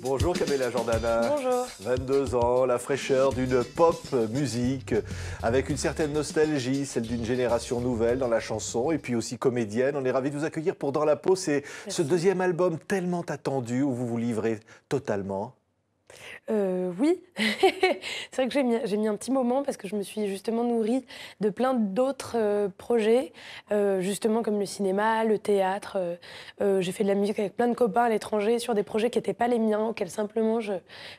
Bonjour Camélia Jordana. Bonjour. 22 ans, la fraîcheur d'une pop musique avec une certaine nostalgie, celle d'une génération nouvelle dans la chanson et puis aussi comédienne. On est ravis de vous accueillir pour Dans la peau. C'est ce deuxième album tellement attendu où vous vous livrez totalement. Oui, c'est vrai que j'ai mis un petit moment parce que je me suis justement nourrie de plein d'autres projets, justement comme le cinéma, le théâtre. J'ai fait de la musique avec plein de copains à l'étranger sur des projets qui n'étaient pas les miens, auxquels simplement je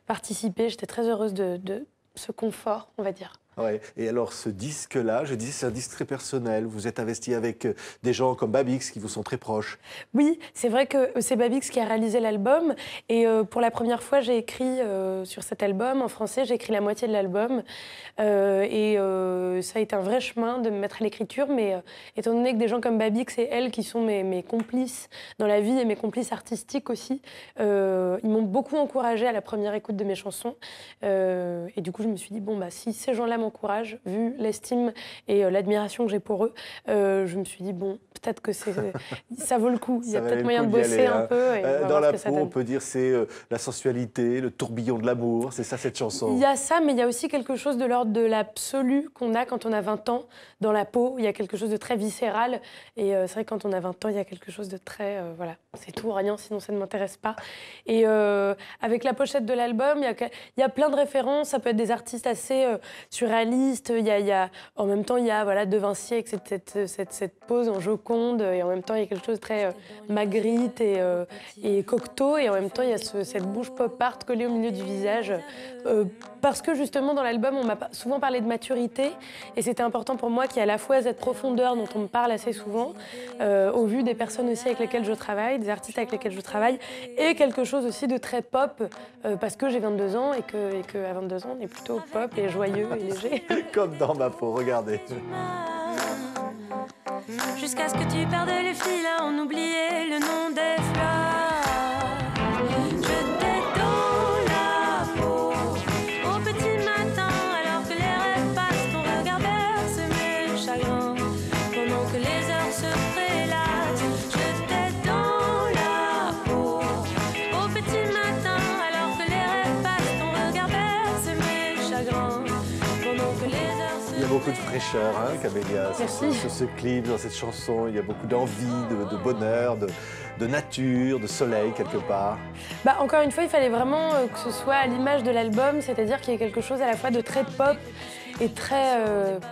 participais. J'étais très heureuse de ce confort, on va dire. Ouais. Et alors ce disque-là, je disais, c'est un disque très personnel. Vous êtes investi avec des gens comme Babix qui vous sont très proches. Oui, c'est vrai que c'est Babix qui a réalisé l'album. Et pour la première fois, j'ai écrit sur cet album. En français, j'ai écrit la moitié de l'album. Ça a été un vrai chemin de me mettre à l'écriture. Mais étant donné que des gens comme Babix et elle, qui sont mes complices dans la vie et mes complices artistiques aussi, ils m'ont beaucoup encouragée à la première écoute de mes chansons. Et du coup, je me suis dit, bon, bah, si ces gens-là m'encouragent, vu l'estime et l'admiration que j'ai pour eux, je me suis dit, bon, peut-être que ça vaut le coup. Il y a peut-être moyen de bosser un peu. Et dans la peau, on peut dire c'est la sensualité, le tourbillon de l'amour, c'est ça cette chanson. Il y a ça, mais il y a aussi quelque chose de l'ordre de l'absolu qu'on a quand on a 20 ans. Dans la peau, il y a quelque chose de très viscéral. Et c'est vrai que quand on a 20 ans, il y a quelque chose de très... voilà, c'est tout ou rien, sinon ça ne m'intéresse pas. Et avec la pochette de l'album, il y a plein de références. Ça peut être des artistes assez surréalistes. En même temps, il y a voilà, De Vinci avec cette pose en Joconde. Et en même temps, il y a quelque chose de très Magritte et Cocteau. Et en même temps, il y a cette bouche pop art collée au milieu du visage. Parce que justement, dans l'album, on m'a souvent parlé de maturité. Et c'était important pour moi qu'il y ait à la fois cette profondeur dont on me parle assez souvent, au vu des personnes aussi avec lesquelles je travaille, des artistes avec lesquels je travaille, et quelque chose aussi de très pop, parce que j'ai 22 ans et qu'à 22 ans, on est plutôt pop et joyeux et léger. Comme dans ma peau, regardez. Jusqu'à ce que tu perdes les fils, là on oubliait le nom des fleurs. J'étais dans la peau au petit matin, alors que les rêves passent, ton regard berce mes chagrins. Pendant que les heures se prélassent, j'étais dans la peau au petit matin, alors que les rêves passent, ton regard berce mes chagrins. Pendant que les heures se... Il y a beaucoup de fraîcheur, hein, Camélia, sur ce clip, dans cette chanson. Il y a beaucoup d'envie, de bonheur, de nature, de soleil, quelque part. Bah, encore une fois, il fallait vraiment que ce soit à l'image de l'album, c'est-à-dire qu'il y ait quelque chose à la fois de très pop et très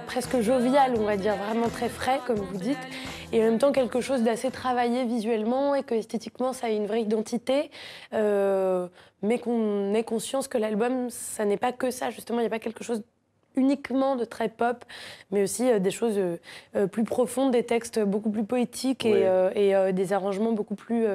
presque jovial, on va dire, vraiment très frais, comme vous dites, et en même temps quelque chose d'assez travaillé visuellement et que esthétiquement ça ait une vraie identité, mais qu'on ait conscience que l'album, ça n'est pas que ça, justement, il n'y a pas quelque chose uniquement de très pop, mais aussi des choses plus profondes, des textes beaucoup plus poétiques et des arrangements beaucoup plus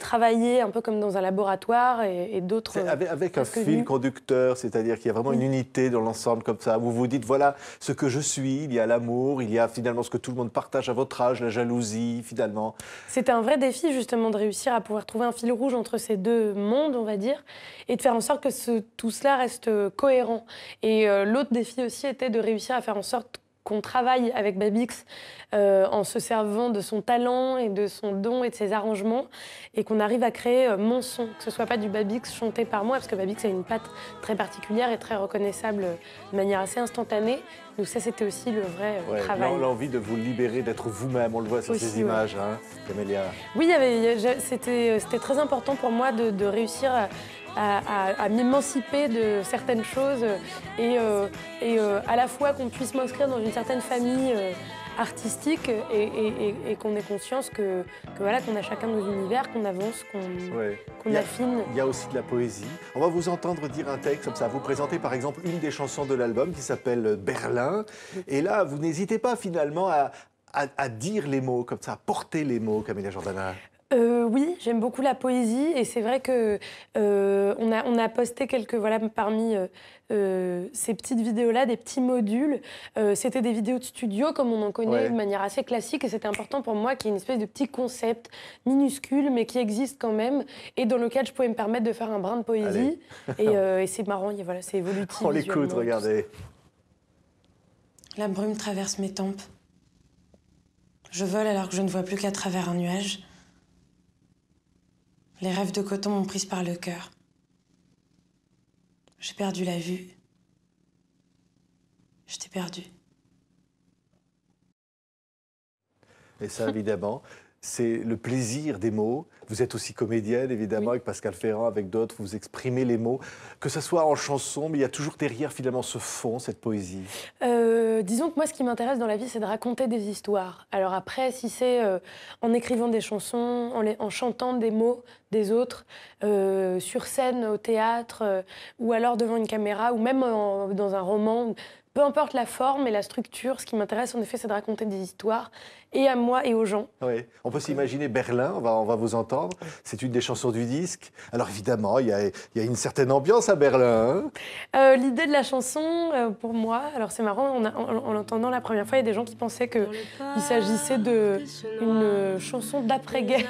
travaillés, un peu comme dans un laboratoire et d'autres... Avec un fil conducteur, c'est-à-dire qu'il y a vraiment une unité dans l'ensemble comme ça. Vous vous dites, voilà ce que je suis, il y a l'amour, il y a finalement ce que tout le monde partage à votre âge, la jalousie, finalement. C'était un vrai défi, justement, de réussir à pouvoir trouver un fil rouge entre ces deux mondes, on va dire, et de faire en sorte que tout cela reste cohérent. Et l'autre défi aussi était de réussir à faire en sorte qu'on travaille avec Babix en se servant de son talent et de son don et de ses arrangements et qu'on arrive à créer mon son, que ce soit pas du Babix chanté par moi, parce que Babix a une patte très particulière et très reconnaissable de manière assez instantanée. Donc ça, c'était aussi le vrai travail. L'envie de vous libérer, d'être vous-même, on le voit sur ces images, hein, Camélia. Oui, c'était très important pour moi de réussir à m'émanciper de certaines choses et à la fois qu'on puisse m'inscrire dans une certaine famille artistique et qu'on ait conscience que voilà, qu'on a chacun nos univers, qu'on avance, qu'on affine. Il y a aussi de la poésie. On va vous entendre dire un texte comme ça. Vous présentez par exemple une des chansons de l'album qui s'appelle Berlin. Et là, vous n'hésitez pas finalement à dire les mots comme ça, à porter les mots, Camélia Jordana. Oui, j'aime beaucoup la poésie et c'est vrai que on a posté parmi ces petites vidéos-là, des petits modules. C'était des vidéos de studio comme on en connaît de manière assez classique et c'était important pour moi qu'il y ait une espèce de petit concept minuscule mais qui existe quand même et dans lequel je pouvais me permettre de faire un brin de poésie. Et c'est marrant, voilà, c'est évolutif. On l'écoute, regardez. La brume traverse mes tempes. Je vole alors que je ne vois plus qu'à travers un nuage. Les rêves de coton m'ont prise par le cœur. J'ai perdu la vue. Je t'ai perdu. Et ça, évidemment, c'est le plaisir des mots. Vous êtes aussi comédienne, évidemment, Oui. avec Pascal Ferrand, avec d'autres, vous exprimez les mots. Que ce soit en chanson, mais il y a toujours derrière, finalement, ce fond, cette poésie. Disons que moi, ce qui m'intéresse dans la vie, c'est de raconter des histoires. Alors après, si c'est en écrivant des chansons, en chantant des mots des autres, sur scène, au théâtre, ou alors devant une caméra, ou même dans un roman, peu importe la forme et la structure, ce qui m'intéresse, en effet, c'est de raconter des histoires, et à moi et aux gens. Oui. On peut s'imaginer Berlin, on va vous entendre. C'est une des chansons du disque. Alors évidemment, il y a une certaine ambiance à Berlin. Hein. L'idée de la chanson, pour moi, alors c'est marrant, en l'entendant la première fois, il y a des gens qui pensaient qu'il s'agissait d'une chanson d'après-guerre.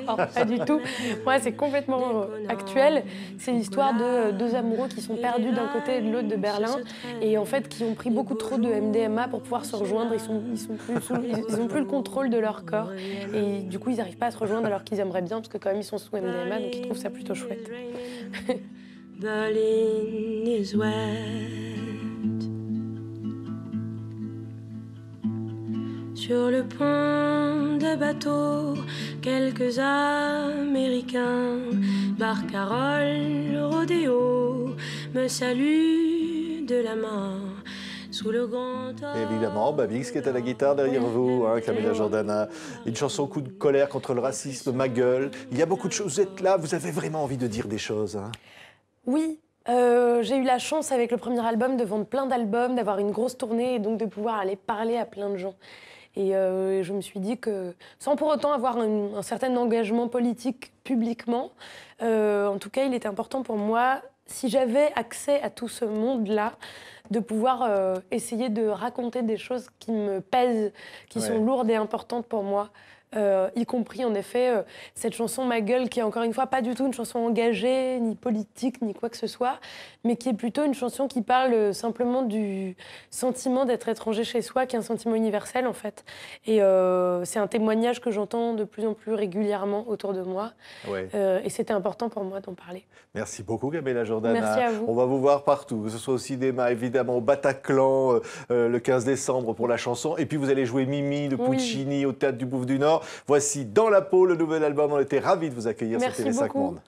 Alors, pas du tout. Moi, c'est complètement actuel. C'est l'histoire de deux amoureux qui sont perdus d'un côté et de l'autre de Berlin, et en fait, qui ont pris beaucoup trop de MDMA pour pouvoir se rejoindre. Ils ont plus le contrôle de leur corps, et du coup, ils n'arrivent pas à se rejoindre alors qu'ils aimeraient bien, parce que quand même, ils sont sous MDMA, donc ils trouvent ça plutôt chouette. Berlin is wet. Sur le pont de bateau, quelques Américains, Barcarolle, Rodéo, me saluent de la main. Sous le grand Et évidemment, Babix qui est à la guitare derrière vous, hein, Camilla Jordana. Une chanson coup de colère contre le racisme, Ma gueule. Il y a beaucoup de choses. Vous êtes là, vous avez vraiment envie de dire des choses. Hein. Oui, j'ai eu la chance avec le premier album de vendre plein d'albums, d'avoir une grosse tournée et donc de pouvoir aller parler à plein de gens. Et je me suis dit que, sans pour autant avoir un certain engagement politique publiquement, en tout cas, il était important pour moi, si j'avais accès à tout ce monde-là, de pouvoir essayer de raconter des choses qui me pèsent, qui sont lourdes et importantes pour moi. Y compris en effet cette chanson Ma gueule, qui est encore une fois pas du tout une chanson engagée, ni politique, ni quoi que ce soit, mais qui est plutôt une chanson qui parle simplement du sentiment d'être étranger chez soi, qui est un sentiment universel en fait. Et c'est un témoignage que j'entends de plus en plus régulièrement autour de moi. Ouais. Et c'était important pour moi d'en parler. Merci beaucoup, Camilla Jordana. Merci à vous. On va vous voir partout, que ce soit au cinéma, évidemment, au Bataclan, le 15 décembre pour la chanson. Et puis vous allez jouer Mimi de Puccini au Théâtre du Bouffe du Nord. Voici Dans la peau, le nouvel album. On était ravis de vous accueillir sur Merci TV5 beaucoup. Monde.